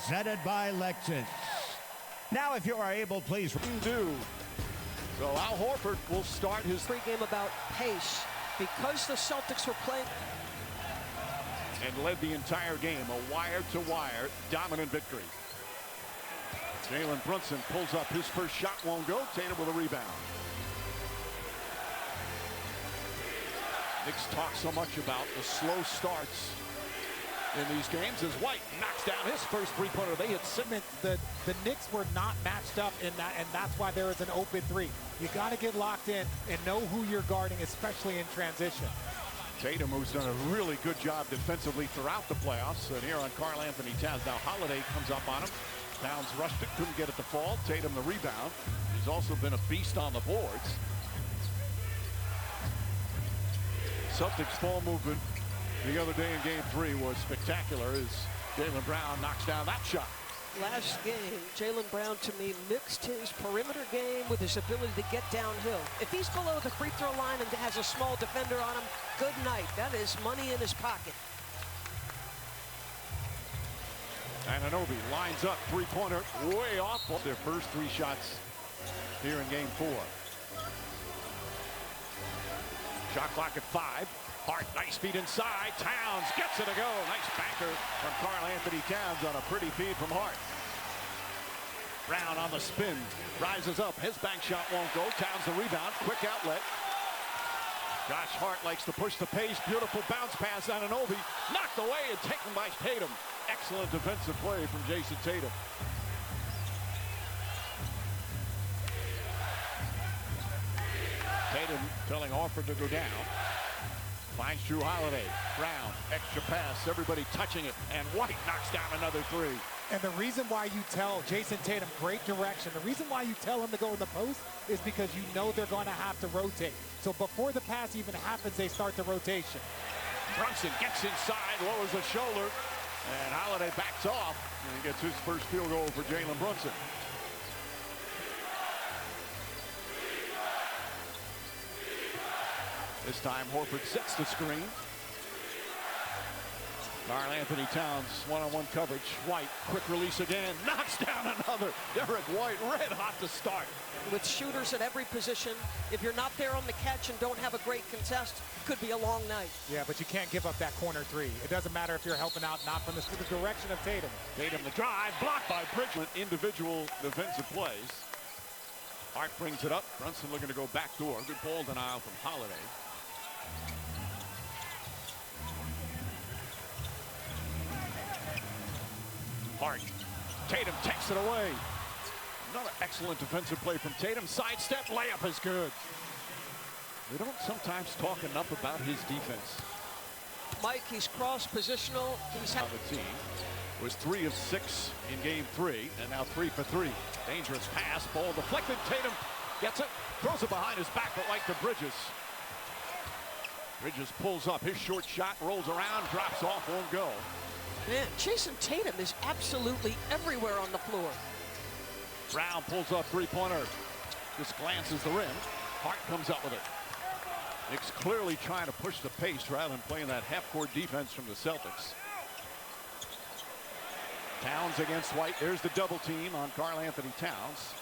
presented by Lexus. Now, if you are able, please do. So Al Horford will start his pregame about pace because the Celtics were playing and led the entire game, a wire-to-wire dominant victory. Jalen Brunson pulls up his first shot, won't go. Tatum with a rebound. Knicks talk so much about the slow starts in these games as White knocks down his first three-pointer. They hit six. The Knicks were not matched up in that, and that's why there is an open three. You got to get locked in and know who you're guarding, especially in transition. Tatum, who's done a really good job defensively throughout the playoffs, and here on Karl Anthony Towns. Now Holiday comes up on him. Towns rushed it, couldn't get it to fall. Tatum the rebound. He's also been a beast on the boards. Celtics ball movement the other day in Game 3 was spectacular as Jaylen Brown knocks down that shot. last game. Jaylen Brown, to me, mixed his perimeter game with his ability to get downhill. If he's below the free throw line and has a small defender on him, good night. That is money in his pocket. Anunoby lines up, three-pointer way off their first three shots here in Game 4. Shot clock at 5. Hart, nice feed inside. Towns gets it to go. Nice banker from Karl Anthony Towns on a pretty feed from Hart. Brown on the spin, rises up. His bank shot won't go. Towns the rebound, quick outlet. Josh Hart likes to push the pace. Beautiful bounce pass. Anunoby knocked away and taken by Tatum. Excellent defensive play from Jason Tatum. Tatum telling Horford to go down. Finds Drew Holiday. Brown, extra pass, everybody touching it, and White knocks down another three. And the reason why you tell Jason Tatum, great direction, the reason why you tell him to go in the post is because you know they're going to have to rotate. So before the pass even happens, they start the rotation. Brunson gets inside, lowers the shoulder, and Holiday backs off, and he gets his first field goal for Jalen Brunson. This time Horford sets the screen. Karl Anthony Towns one-on-one coverage. White, quick release again, knocks down another. Derek White red hot to start. With shooters at every position, if you're not there on the catch and don't have a great contest, could be a long night. Yeah, but you can't give up that corner three. It doesn't matter if you're helping out, not from the direction of Tatum. Tatum the drive, blocked by Bridgman. Individual defensive plays. Hart brings it up. Brunson looking to go back door. Good ball denial from Holiday. Hart. Tatum takes it away. Another excellent defensive play from Tatum. Sidestep, layup is good. We don't sometimes talk enough about his defense. Mike, he's cross-positional. He's on the team was 3 of 6 in Game 3, and now 3 for 3. Dangerous pass, ball deflected. Tatum gets it, throws it behind his back, but like to Bridges. Bridges pulls up his short shot, rolls around, drops off, won't go. Man, Jason Tatum is absolutely everywhere on the floor. Brown pulls up three-pointer. Just glances the rim. Hart comes up with it. Knicks clearly trying to push the pace rather than playing that half-court defense from the Celtics. Towns against White. There's the double team on Karl Anthony Towns.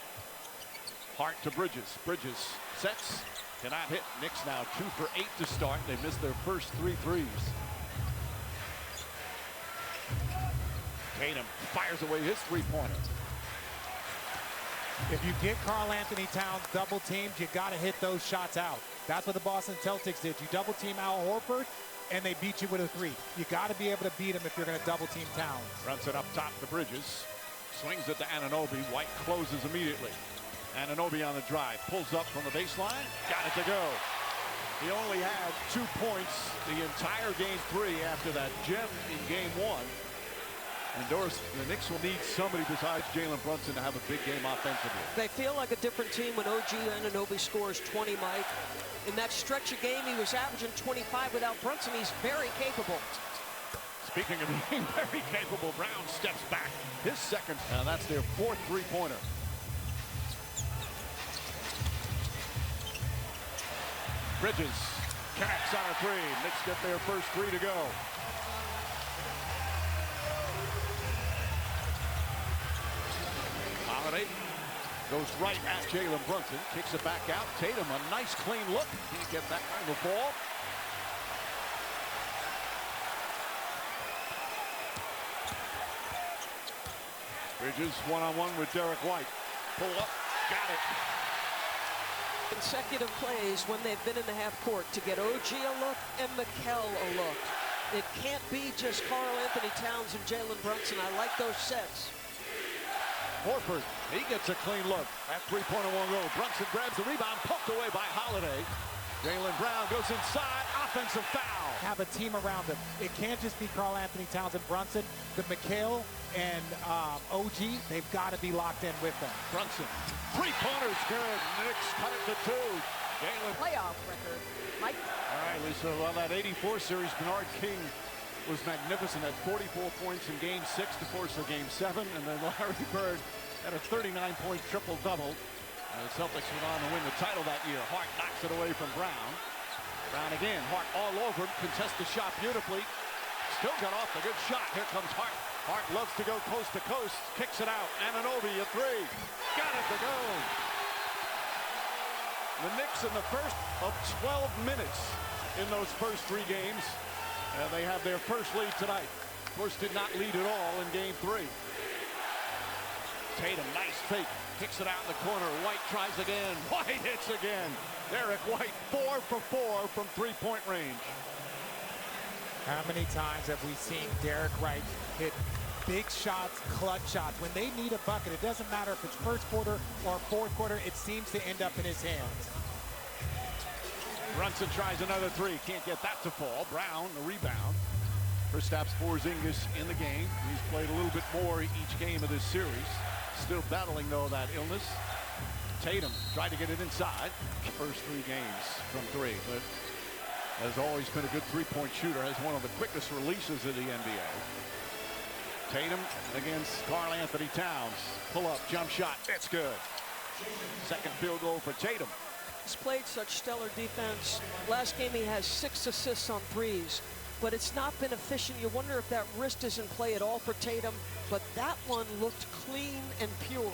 Hart to Bridges. Bridges sets. Cannot hit. Knicks now 2 for 8 to start. They missed their first 3 threes. Tatum fires away his three-pointer. If you get Karl Anthony Towns double teamed, you got to hit those shots out. That's what the Boston Celtics did. You double team Al Horford, and they beat you with a three. You got to be able to beat him if you're going to double team Towns. Runs it up top to Bridges. Swings it to Anunoby. White closes immediately. Anunoby on the drive. Pulls up from the baseline. Got it to go. He only had 2 points the entire Game 3 after that gem in Game 1. And Doris, the Knicks will need somebody besides Jalen Brunson to have a big game offensively. They feel like a different team when OG Anunoby scores 20, Mike. In that stretch of game, he was averaging 25 without Brunson. He's very capable. Speaking of being very capable, Brown steps back. His second, and that's their 4th three-pointer. Bridges connects on a three. Knicks get their first 3 to go. Goes right at Jalen Brunson. Kicks it back out. Tatum, a nice clean look. Can't get that kind of ball. Bridges one-on-one with Derek White. Pull up. Got it. Consecutive plays when they've been in the half court to get OG a look and Mikal a look. It can't be just Karl Anthony Towns and Jalen Brunson. I like those sets. Horford, he gets a clean look. That three-pointer won't go. Brunson grabs the rebound, poked away by Holiday. Jaylen Brown goes inside, offensive foul. Have a team around him. It can't just be Karl Anthony Towns and Brunson. The Mikal and OG, they've got to be locked in with them. Brunson, three-pointers good. Knicks cut it to two. Jalen. Playoff record. Mike. All right, Lisa, well, that 84 series, Bernard King was magnificent at 44 points in Game 6 to force a Game 7, and then Larry Bird had a 39-point triple-double. The Celtics went on to win the title that year. Hart knocks it away from Brown. Brown again, Hart all over him, contests the shot beautifully. Still got off the good shot. Here comes Hart. Hart loves to go coast to coast, kicks it out. Anunoby, a three. Got it to go. The Knicks in the first of 12 minutes in those first three games. They have their first lead tonight. Of course, did not lead at all in Game 3. Tatum, nice fake. Kicks it out in the corner. White tries again. White hits again. Derek White, 4 for 4 from three-point range. How many times have we seen Derek White hit big shots, clutch shots? When they need a bucket, it doesn't matter if it's first quarter or fourth quarter, it seems to end up in his hands. Brunson tries another three. Can't get that to fall. Brown, the rebound. Kristaps Porzingis in the game. He's played a little bit more each game of this series. Still battling, though, that illness. Tatum tried to get it inside. First three games from three, but has always been a good three-point shooter. Has one of the quickest releases of the NBA. Tatum against Karl Anthony Towns. Pull-up, jump shot. It's good. Second field goal for Tatum. He's played such stellar defense. Last game he has 6 assists on threes, but it's not been efficient. You wonder if that wrist is in play at all for Tatum, but that one looked clean and pure.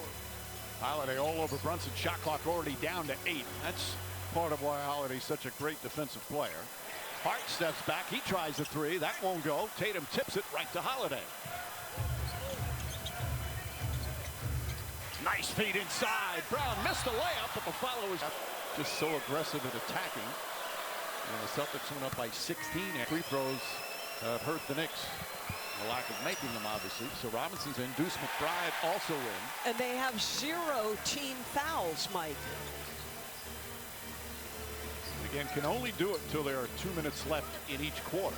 Holiday all over Brunson. Shot clock already down to 8. That's part of why Holiday's such a great defensive player. Hart steps back. He tries a three. That won't go. Tatum tips it right to Holiday. Nice feed inside. Brown missed the layup, but the follow is just so aggressive and attacking. And the Celtics went up by 16. Free throws hurt the Knicks. The lack of making them, obviously. So Robinson's in. Deuce McBride also in. And they have 0 team fouls, Mike. Again, can only do it until there are 2 minutes left in each quarter.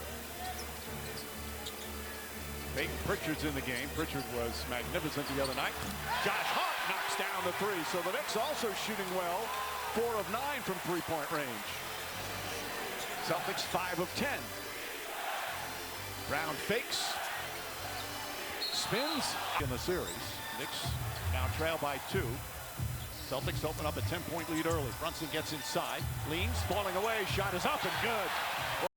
Peyton Pritchard's in the game. Pritchard was magnificent the other night. Josh Hart knocks down the three. So the Knicks also shooting well. 4 of 9 from three-point range. Celtics 5 of 10. Brown fakes. Spins in the series. Knicks now trail by 2. Celtics open up a 10-point lead early. Brunson gets inside. Leans, falling away. Shot is up and good.